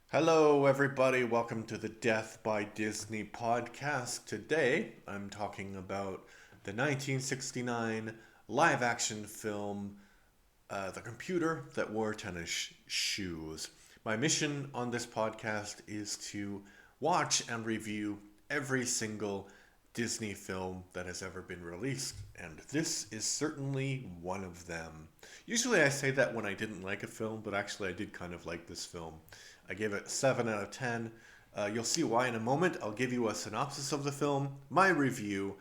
Hello, everybody. Welcome to the Death by Disney podcast. Today, I'm talking about the 1969 live action film, The Computer That Wore Tennis Shoes. My mission on this podcast is to watch and review every single Disney film that has ever been released, and this is certainly one of them. Usually I say that when I didn't like a film, but actually I did kind of like this film. I gave it 7 out of 10. You'll see why in a moment. I'll give you a synopsis of the film, my review,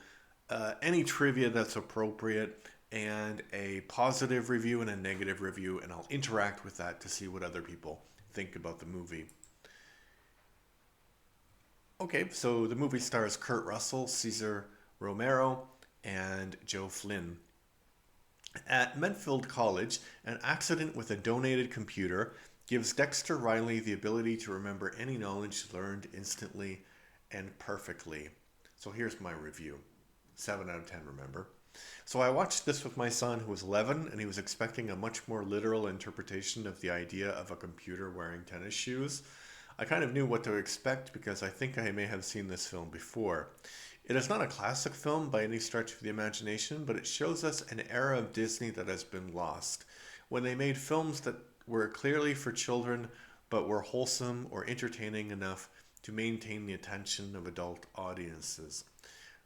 any trivia that's appropriate, and a positive review and a negative review, and I'll interact with that to see what other people think about the movie. Okay, so the movie stars Kurt Russell, Cesar Romero, and Joe Flynn. At Medfield College, an accident with a donated computer gives Dexter Riley the ability to remember any knowledge learned instantly and perfectly. So here's my review. 7 out of 10, remember? So I watched this with my son who was 11 and he was expecting a much more literal interpretation of the idea of a computer wearing tennis shoes. I kind of knew what to expect because I think I may have seen this film before. It is not a classic film by any stretch of the imagination, but it shows us an era of Disney that has been lost. When they made films that were clearly for children but were wholesome or entertaining enough to maintain the attention of adult audiences.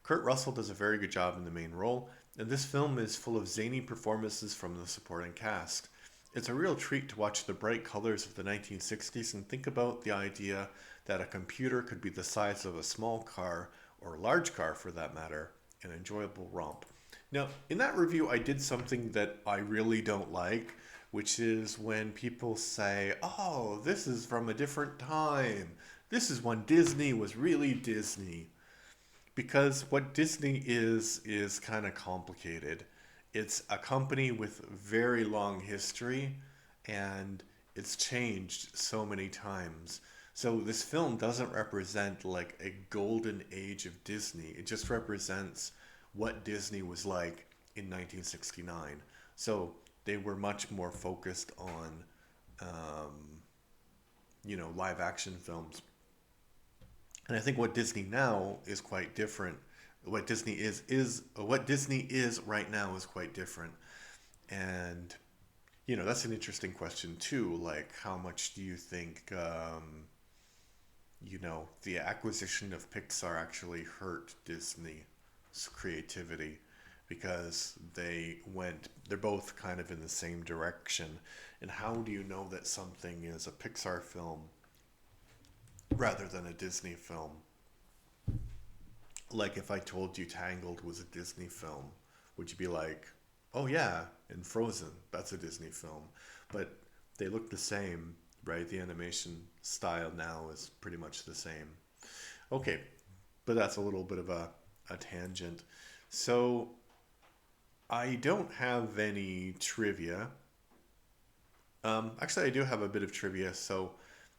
Kurt Russell does a very good job in the main role, and this film is full of zany performances from the supporting cast. It's a real treat to watch the bright colors of the 1960s and think about the idea that a computer could be the size of a small car, or a large car for that matter, an enjoyable romp. Now, in that review, I did something that I really don't like, which is when people say, oh, this is from a different time. This is when Disney was really Disney. Because what Disney is kind of complicated. It's a company with very long history and it's changed so many times. So this film doesn't represent like a golden age of Disney. It just represents what Disney was like in 1969. So they were much more focused on, um, live action films. And I think what Disney now is quite different. What Disney is right now is quite different. And that's an interesting question too. Like, how much do you think the acquisition of Pixar actually hurt Disney's creativity? Because they're both kind of in the same direction. And how do you know that something is a Pixar film rather than a Disney film? Like if I told you Tangled was a Disney film, would you be like, "Oh yeah, and Frozen, that's a Disney film." But they look the same, right? The animation style now is pretty much the same. Okay, but that's a little bit of a tangent. So I don't have any trivia. Actually, I do have a bit of trivia. So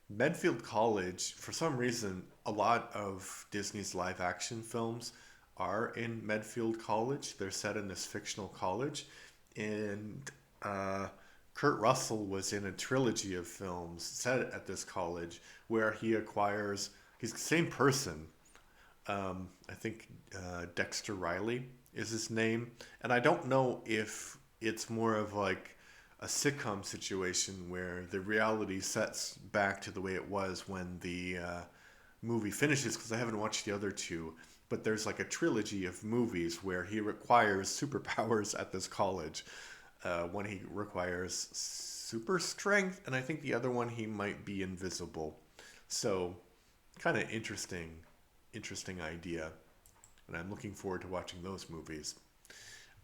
Medfield College, for some reason, a lot of Disney's live action films are in Medfield College. They're set in this fictional college. And uh, Kurt Russell was in a trilogy of films set at this college where he's the same person. I think Dexter Riley is his name. And I don't know if it's more of like a sitcom situation where the reality sets back to the way it was when the movie finishes, because I haven't watched the other two. But there's like a trilogy of movies where he requires superpowers at this college. One he requires super strength, and I think the other one he might be invisible. So, kind of interesting idea. And I'm looking forward to watching those movies.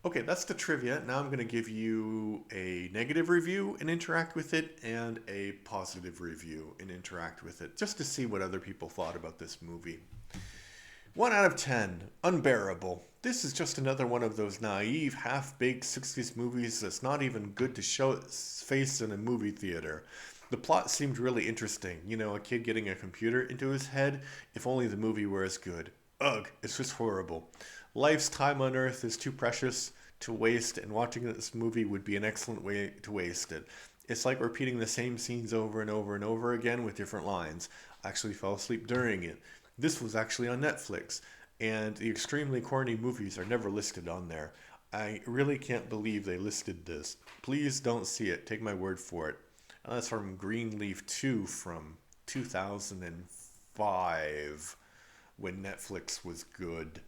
Okay, that's the trivia. Now I'm going to give you a negative review and interact with it, and a positive review and interact with it, just to see what other people thought about this movie. 1 out of 10. Unbearable. This is just another one of those naive, half baked 60s movies that's not even good to show its face in a movie theater. The plot seemed really interesting. A kid getting a computer into his head. If only the movie were as good. Ugh, it's just horrible. Life's time on Earth is too precious to waste, and watching this movie would be an excellent way to waste it. It's like repeating the same scenes over and over and over again with different lines. I actually fell asleep during it. This was actually on Netflix, and the extremely corny movies are never listed on there. I really can't believe they listed this. Please don't see it. Take my word for it. And that's from Greenleaf 2 from 2005 when Netflix was good.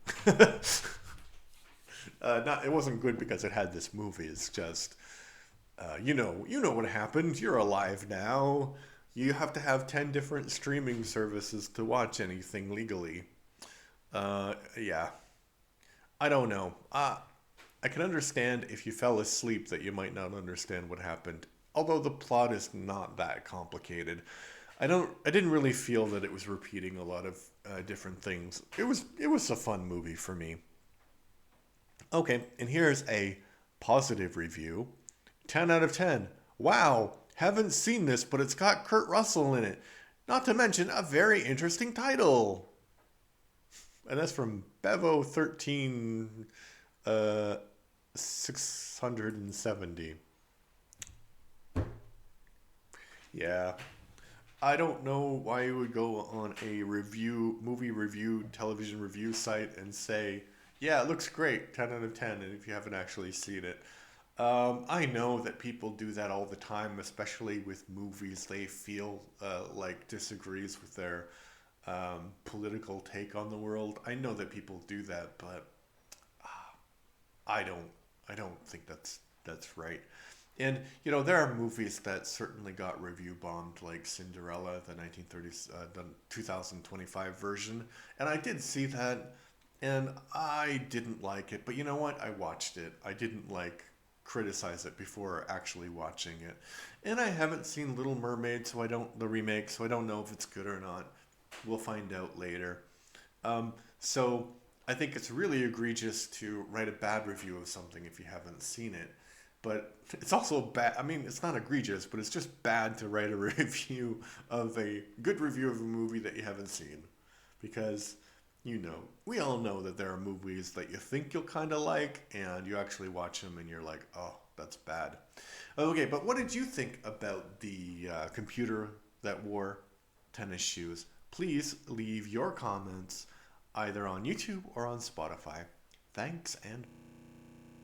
Not it wasn't good because it had this movie. It's just you know what happened. You're alive now. You have to have 10 different streaming services to watch anything legally. Yeah, I don't know. I can understand if you fell asleep that you might not understand what happened. Although the plot is not that complicated. I didn't really feel that it was repeating a lot of different things. It was a fun movie for me. Okay, and here's a positive review. 10 out of 10. Wow, haven't seen this, but it's got Kurt Russell in it. Not to mention a very interesting title. And that's from Bevo13 uh 670. Yeah. I don't know why you would go on a movie review, television review site and say, yeah, it looks great, 10 out of 10, and if you haven't actually seen it. I know that people do that all the time, especially with movies they feel like disagrees with their political take on the world. I know that people do that, but I don't. I don't think that's right. And there are movies that certainly got review bombed, like Cinderella, the 1930s, the 2025 version, and I did see that, and I didn't like it. But you know what? I watched it. I didn't like criticize it before actually watching it, and I haven't seen Little Mermaid, so I don't the remake, so I don't know if it's good or not. We'll find out later. So I think it's really egregious to write a bad review of something if you haven't seen it. But it's also bad. I mean, it's not egregious, but it's just bad to write a review of a good review of a movie that you haven't seen. Because, we all know that there are movies that you think you'll kind of like, and you actually watch them and you're like, oh, that's bad. Okay, but what did you think about the computer that wore tennis shoes? Please leave your comments either on YouTube or on Spotify. Thanks and